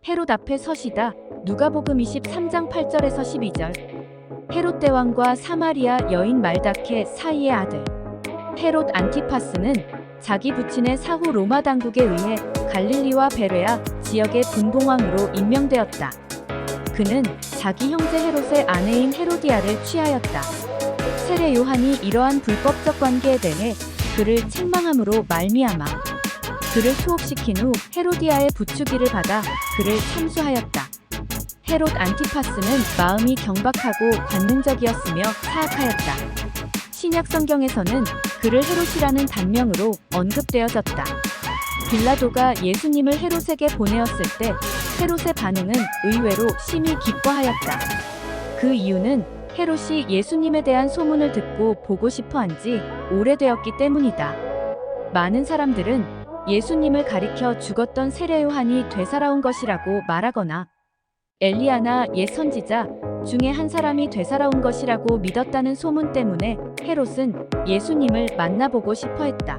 헤롯 앞에 서시다. 누가복음 23장 8절에서 12절. 헤롯 대왕과 사마리아 여인 말다케 사이의 아들 헤롯 안티파스는 자기 부친의 사후 로마 당국에 의해 갈릴리와 베레아 지역의 분봉왕으로 임명되었다. 그는 자기 형제 헤롯의 아내인 헤로디아를 취하였다. 세례 요한이 이러한 불법적 관계에 대해 그를 책망함으로 말미암아 그를 투옥시킨 후 헤로디아의 부추기를 받아 그를 참수하였다. 헤롯 안티파스는 마음이 경박하고 관능적이었으며 사악하였다. 신약 성경에서는 그를 헤롯이라는 단명으로 언급되어졌다. 빌라도가 예수님을 헤롯에게 보내었을 때 헤롯의 반응은 의외로 심히 기뻐하였다. 그 이유는 헤롯이 예수님에 대한 소문을 듣고 보고 싶어 한 지 오래되었기 때문이다. 많은 사람들은 예수님을 가리켜 죽었던 세례 요한이 되살아온 것이라고 말하거나 엘리야나 옛 선지자 중에 한 사람이 되살아온 것이라고 믿었다는 소문 때문에 헤롯은 예수님을 만나보고 싶어 했다.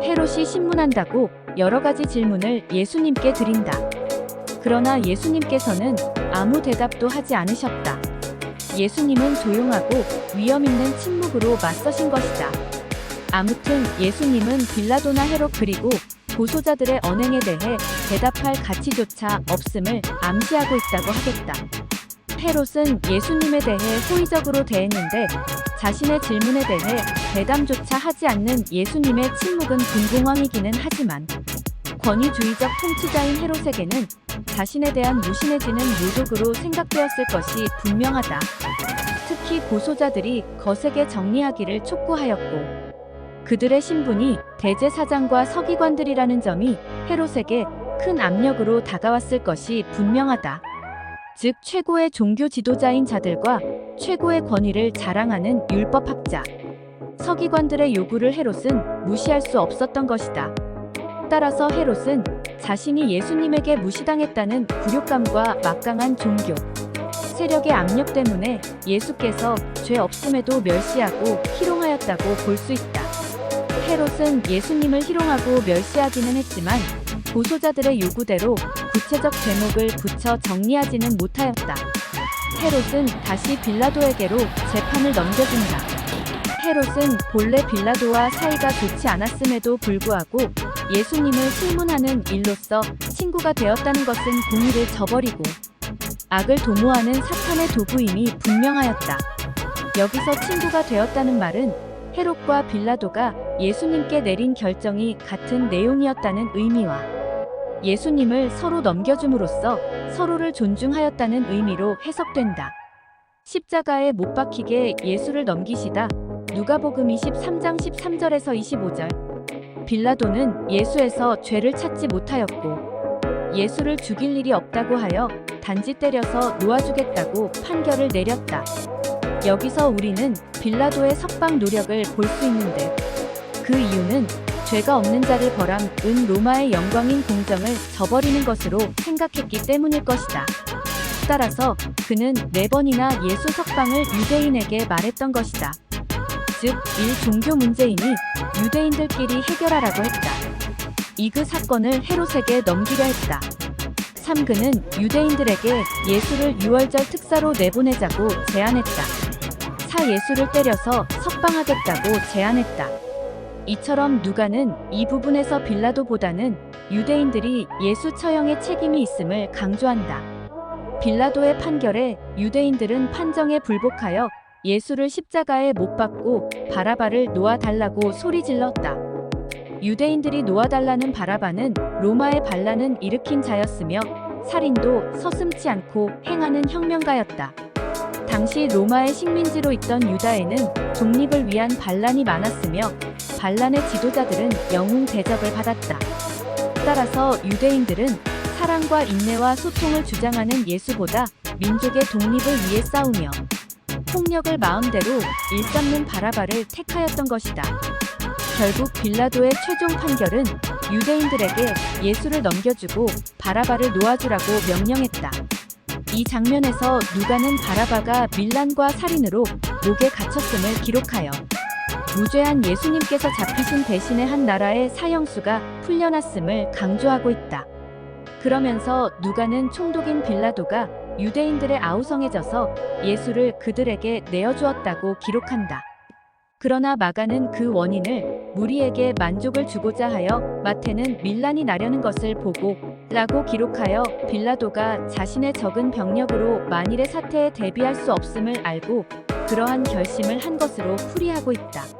헤롯이 신문한다고 여러 가지 질문을 예수님께 드린다. 그러나 예수님께서는 아무 대답도 하지 않으셨다. 예수님은 조용하고 위험 있는 침묵으로 맞서신 것이다. 아무튼 예수님은 빌라도나 헤롯 그리고 고소자들의 언행에 대해 대답할 가치조차 없음을 암시하고 있다고 하겠다. 헤롯은 예수님에 대해 호의적으로 대했는데 자신의 질문에 대해 대담조차 하지 않는 예수님의 침묵은 분봉왕이기는 하지만 권위주의적 통치자인 헤롯에게는 자신에 대한 무신해지는 모독으로 생각되었을 것이 분명하다. 특히 고소자들이 거세게 정리하기를 촉구하였고 그들의 신분이 대제사장과 서기관들이라는 점이 헤롯에게 큰 압력으로 다가왔을 것이 분명하다. 즉 최고의 종교 지도자인 자들과 최고의 권위를 자랑하는 율법학자, 서기관들의 요구를 헤롯은 무시할 수 없었던 것이다. 따라서 헤롯은 자신이 예수님에게 무시당했다는 굴욕감과 막강한 종교, 세력의 압력 때문에 예수께서 죄 없음에도 멸시하고 희롱하였다고 볼 수 있다. 헤롯은 예수님을 희롱하고 멸시하기는 했지만 고소자들의 요구대로 구체적 제목을 붙여 정리하지는 못하였다. 헤롯은 다시 빌라도에게로 재판을 넘겨준다. 헤롯은 본래 빌라도와 사이가 좋지 않았음에도 불구하고 예수님을 술문하는 일로서 친구가 되었다는 것은 공의를 저버리고 악을 도모하는 사탄의 도구임이 분명하였다. 여기서 친구가 되었다는 말은 헤롯과 빌라도가 예수님께 내린 결정이 같은 내용이었다는 의미와 예수님을 서로 넘겨줌으로써 서로를 존중하였다는 의미로 해석된다. 십자가에 못 박히게 예수를 넘기시다. 누가복음 23장 13절에서 25절. 빌라도는 예수에서 죄를 찾지 못하였고 예수를 죽일 일이 없다고 하여 단지 때려서 놓아주겠다고 판결을 내렸다. 여기서 우리는 빌라도의 석방 노력을 볼 수 있는데 그 이유는 죄가 없는 자를 벌함 은 로마의 영광인 공정을 저버리는 것으로 생각했기 때문일 것이다. 따라서 그는 4번이나 예수 석방을 유대인에게 말했던 것이다. 즉, 1. 종교 문제이니 유대인들끼리 해결하라고 했다. 2. 그 사건을 헤롯에게 넘기려 했다. 3. 그는 유대인들에게 예수를 6월절 특사로 내보내자고 제안했다. 4. 예수를 때려서 석방하겠다고 제안했다. 이처럼 누가는 이 부분에서 빌라도보다는 유대인들이 예수 처형의 책임이 있음을 강조한다. 빌라도의 판결에 유대인들은 판정에 불복하여 예수를 십자가에 못 박고 바라바를 놓아달라고 소리질렀다. 유대인들이 놓아달라는 바라바는 로마의 반란은 일으킨 자였으며 살인도 서슴지 않고 행하는 혁명가였다. 당시 로마의 식민지로 있던 유다에는 독립을 위한 반란이 많았으며 반란의 지도자들은 영웅 대접을 받았다. 따라서 유대인들은 사랑과 인내와 소통을 주장하는 예수보다 민족의 독립을 위해 싸우며 폭력을 마음대로 일삼는 바라바를 택하였던 것이다. 결국 빌라도의 최종 판결은 유대인들에게 예수를 넘겨주고 바라바를 놓아주라고 명령했다. 이 장면에서 누가는 바라바가 밀란과 살인으로 목에 갇혔음을 기록하여 무죄한 예수님께서 잡히신 대신에 한 나라의 사형수가 풀려났음을 강조하고 있다. 그러면서 누가는 총독인 빌라도가 유대인들의 아우성해져서 예수를 그들에게 내어주었다고 기록한다. 그러나 마가는 그 원인을 무리에게 만족을 주고자 하여 마태는 밀란이 나려는 것을 보고 라고 기록하여 빌라도가 자신의 적은 병력으로 만일의 사태에 대비할 수 없음을 알고 그러한 결심을 한 것으로 풀이하고 있다.